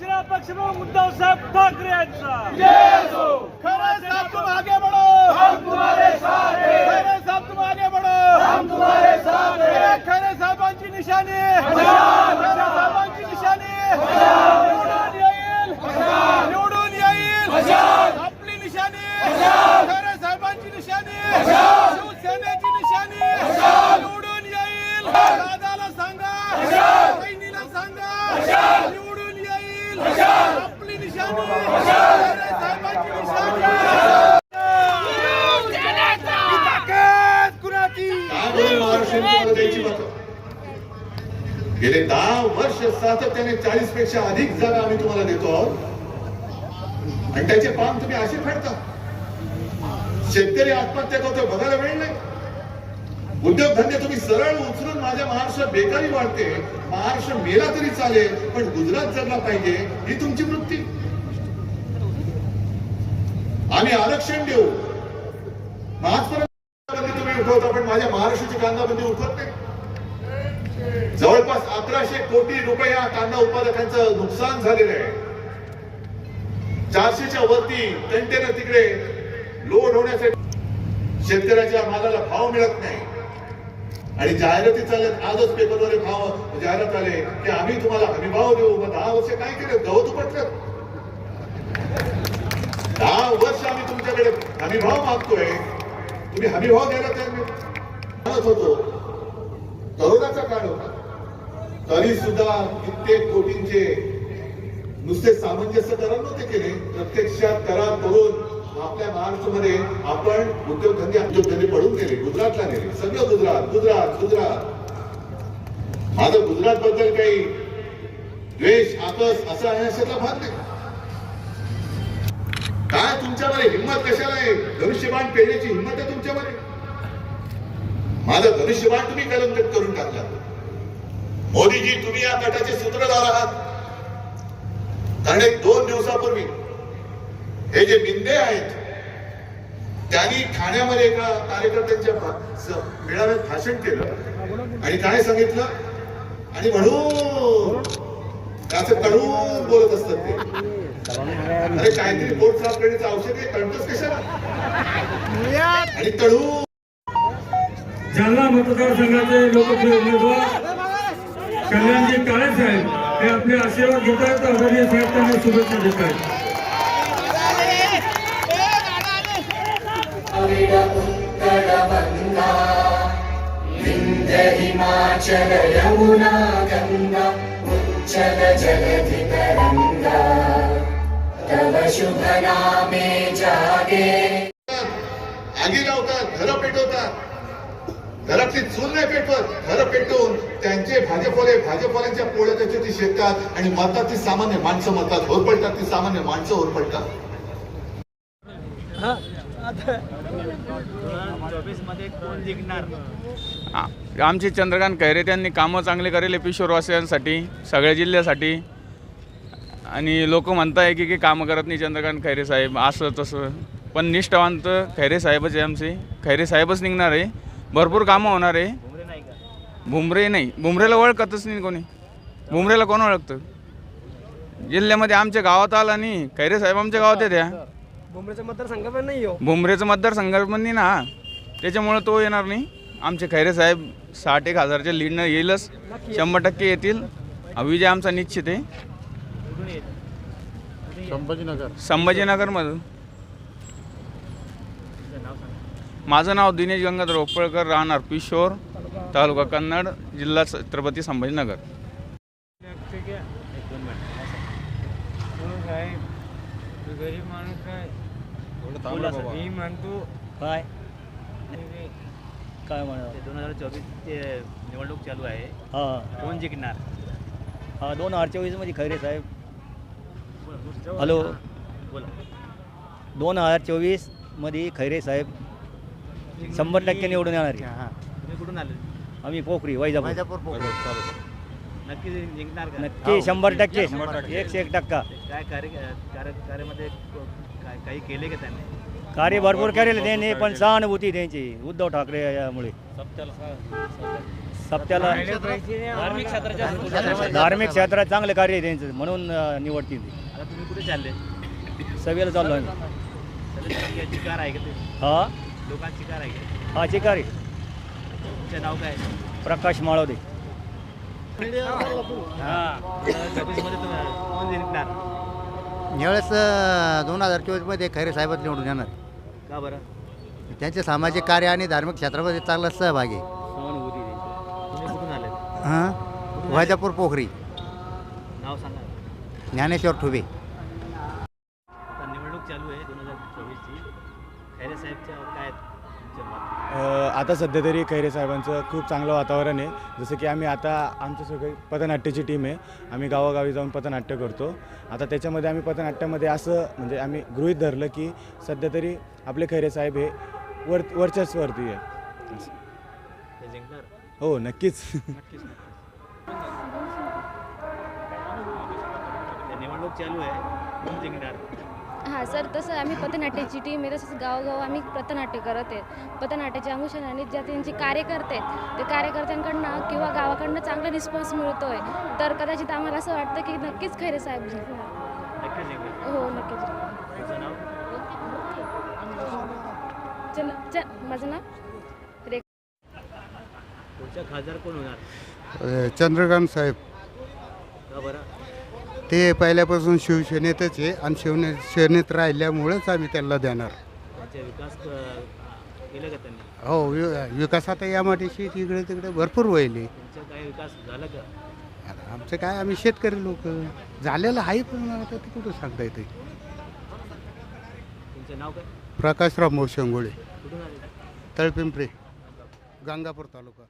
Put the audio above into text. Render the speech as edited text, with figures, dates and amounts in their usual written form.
शिवसेना पक्षप्रमुख उद्धव साहेब ठाकरे यांचा खरे साहब तुम आगे बढ़ो, हम तुम्हारे साथ हैं। खरे साहब तुम आगे बढ़ो, हम तुम्हारे साथ हैं। खरे साहेबांची निशाणी, खरे साहेबांची निशाणी निवडून येईल आपली निशाणी, खरे साहेबांची निशाणी, शिवसेनेची निशाणी निवडून येईल। दादाला सांगा, बहिणीला सांगा, निवडून येईल आपली निशाणी, खरे साहेबांची निशाणी। गेले 10 वर्ष सातत्याने 40 पेक्षा अधिक जागा आम्ही तुम्हाला देतो आहोत आणि त्याचे पान तुम्ही असे फेडता। शेतकरी आत्महत्या करतो बघायला वेळ नाही। उद्योगधंदे तुम्ही सरळ उचलून माझ्या महाराष्ट्रात बेकारी वाढते, महाराष्ट्र मेला तरी चालेल पण गुजरात जगला पाहिजे ही तुमची वृत्ती। आम्ही आरक्षण देऊ, आजपर्यंत तुम्ही उठवता पण माझ्या महाराष्ट्राची कांदा बंदी उठवत नाही। जवळपास 1100 कोटी रुपये या कांदा उत्पादकांचं नुकसान झालेलं आहे। 400च्या वरती कंटेनर तिकडे लोड होण्यासाठी शेतकऱ्याच्या मालाला भाव मिळत नाही आणि जाहिराती चालत। आजच पेपरवर भाव जाहिरात आले की आम्ही तुम्हाला हमीभाव देऊ। मग 10 वर्ष काय केलं? गवत उपटलं। 10 वर्ष आम्ही तुमच्याकडे हमीभाव मागतोय, तुम्ही हमीभाव द्यायला तयार नाही। होतो करोनाचा काळ होता तरी सुद्धा कित्येक कोटींचे नुसते सामंजस्य करार नव्हते केले, प्रत्यक्षात करार करून आपल्या महाराष्ट्रामध्ये आपण उद्योगधंदे पडून गेले, गुजरातला नेले, सगळं गुजरात गुजरात गुजरात। माझं गुजरात बद्दल काही द्वेष आपस असं अशातला भाग नाही। काय तुमच्यामध्ये हिंमत कशाला आहे? धनुष्यबाण पेरण्याची हिंमत आहे तुमच्यामध्ये? माझं धनुष्यबाण तुम्ही कलंकित करून टाकला। मोदीजी तुम्ही या गटाचे सूत्रधार आहात, कारण 2 दिवसापूर्वी हे जे मिंदे आहेत त्यांनी ठाण्यामध्ये एका कार्यकर्त्यांच्या मेळाव्यात भाषण केलं आणि काय सांगितलं आणि म्हणून त्याचं कडून बोलत असतात ते। अरे काहीतरी पोट साफ करण्याचं औषध आहे, कळतच कशाला? आणि कडू जालना मतदारसंघाचे लोकप्रिय उमेदवार कल्याणजी काळे साहेब हे आपले आशीर्वाद घेत आहेत। आदरणीय साहेब त्यांना शुभेच्छा देत आहेत। हिमाचल यमुना गंगा उच्चल जलधि तरंगा तव शुभ नामे जागे। आगी लावतात, घरं पेटवतात, घरातली चूल नाही पेटवत, घरं पेटवून त्यांचे भाजपवाल्यांच्या पोळ्या त्याच्यावरती शेकतात आणि मरतात ती सामान्य माणसं मरतात, होरपळतात ती सामान्य माणसं होरपळतात। 2024 मध्ये कोण जिंकणार? आमचे चंद्रकांत खैरे त्यांनी कामं चांगले करेले किशोरवासियांसाठी, सगळ्या जिल्ह्यासाठी। आणि लोक म्हणताय की कामं करत नाही चंद्रकांत खैरे साहेब असं तसं, पण निष्ठावंत खैरे साहेबच आहे आमचे। खैरे साहेबच निघणार आहे, भरपूर कामं होणार आहे। भुमरे नाही, भुमरेला ओळखतच नाही कोणी। भुमरेला कोण ओळखतं? जिल्ह्यामध्ये आमच्या गावात आला नाही, खैरे साहेब आमच्या गावात येत्या। भुमरेचा मतदारसंघ पण नाही हो, भुमरेचं मतदारसंघ पण नाही ना, त्याच्यामुळे तो येणार नाही। आमचे खैरे साहेब 60,000च्या लीडनं येईलच, 100% येतील। विजय आमचा निश्चित आहे। संभाजीनगरमधून। माझं नाव दिनेश गंगाधर ओपळकर, राहणार पिशोर, तालुका कन्नड, जिल्हा छत्रपती संभाजीनगर। गरीब माणूस काय मी म्हणतो काय काय म्हणा 2024 निवडणूक चालू आहे, कोण जिंकणार? 2024 मध्ये खैरे साहेब। हॅलो, 2024 मध्ये खैरे साहेब 100% निवडून येणार आहे। तुम्ही कुठून आले? आम्ही पोखरी, वैजापूर। नक्की जिंकणार का? नक्की 100%, 101%। काय कार्यामध्ये काही केले का त्यांनी? कार्य भरपूर केलेले त्यांनी, पण सहानुभूती त्यांची उद्धव ठाकरे यामुळे। सप्त्याला धार्मिक क्षेत्रात चांगले कार्य आहे त्यांचं म्हणून निवडतील ते. आता तुम्ही कुठे चालले सभेला चाललो आम्ही. चिकार आहे का ते हा लोकांची कार आहे का हा चिकारी तुमचं नाव काय प्रकाश माळवदे. सर्व्हिसमध्ये कोण जिंकणार यावेळेस 2024मध्ये खैरे साहेबच निवडून येणार. का बरं त्यांचे सामाजिक कार्य आणि धार्मिक क्षेत्रामध्ये चांगला सहभागी आहे. सहानुभूती द्यायची. तुम्ही कुठून आले हां वैजापूर पोखरी नाव सांगा ज्ञानेश्वर ठुबे. आता निवडणूक चालू आहे 2024ची खैरे साहेबच्या काय तुमचं मत? आता सध्या तरी खैरे साहेबांचं खूप चांगलं वातावरण आहे. जसं की आम्ही आता आमचं सगळी पथनाट्याची टीम आहे. आम्ही गावागावी जाऊन पथनाट्य करतो. आता त्याच्यामध्ये आम्ही पथनाट्यामध्ये असं म्हणजे आम्ही गृहीत धरलं की सध्या तरी आपले खैरे साहेब हे वर्चस्वरती आहे. ते जिंकणार हो नक्कीच. नक्कीच ते निवडणूक चालू आहे कोण जिंकणार हां सर, तसं आम्ही पथनाट्याची टीम आहे. तसंच गावोगाव आम्ही पथनाट्य करत आहेत. पथनाट्याच्या अनुषंगाने ज्या त्यांचे कार्यकर्ते आहेत ते कार्यकर्त्यांकडनं किंवा गावाकडनं चांगला रिस्पॉन्स मिळतो आहे. तर कदाचित आम्हाला असं वाटतं की नक्कीच खैरे साहेब जिंकणार. नक्कीच जिंकणार हो नक्कीच जिंकणार. तुमचं नाव माझं नाव पुढच्या खासदार कोण होणार चंद्रकांत साहेब का बरं ते पहिल्यापासून शिवसेनेतच आहे आणि शिवसेनेत राहिल्यामुळेच आम्ही त्यांना देणार. त्यांचा विकास केला का त्यांनी हो विकास आता या माटेशी तिकडे तिकडे भरपूर होईल. तुमचा काय विकास झाला का आता आमचं काय आम्ही शेतकरी लोक झालेलं आहे पण आता ते कुठं सांगता येते. तुमचं नाव काय प्रकाशराव मोशंगोळे कुठून आले तळपिंपरी गंगापूर तालुका.